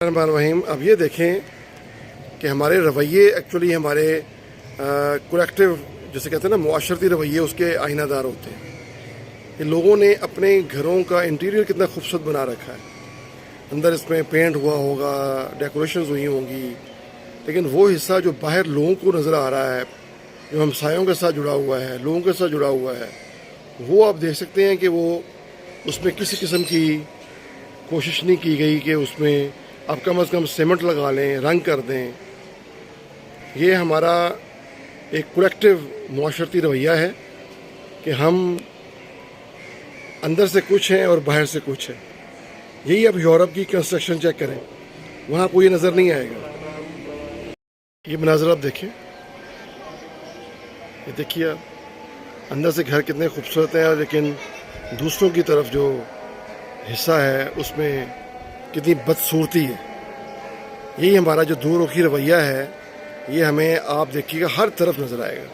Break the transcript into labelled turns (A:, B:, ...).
A: रहीम। अब ये देखें कि हमारे रवैये एक्चुअली हमारे कलेक्टिव जैसे कहते हैं ना मुआशरती रवैये उसके आईनादार होते हैं कि लोगों ने अपने घरों का इंटीरियर कितना खूबसूरत बना रखा है। अंदर इसमें पेंट हुआ होगा, डेकोरेशंस हुई होंगी, लेकिन वो हिस्सा जो बाहर लोगों को नज़र आ रहा है, जो हमसायों के साथ जुड़ा हुआ है, लोगों के साथ जुड़ा हुआ है, वो आप देख सकते हैं कि वो उसमें किसी किस्म की कोशिश नहीं की गई कि उसमें आप कम अज़ कम सीमेंट लगा लें, रंग कर दें। ये हमारा एक कलेक्टिव मुआशरती रवैया है कि हम अंदर से कुछ हैं और बाहर से कुछ है। यही अब यूरोप की कंस्ट्रक्शन चेक करें, वहाँ कोई नज़र नहीं आएगा। ये मनाज़र आप देखें, ये देखिए आप अंदर से घर कितने खूबसूरत हैं, लेकिन दूसरों की तरफ जो हिस्सा है उसमें कितनी बदसूरती है। यही हमारा जो दो रुखी रवैया है, ये हमें आप देखिएगा हर तरफ नज़र आएगा।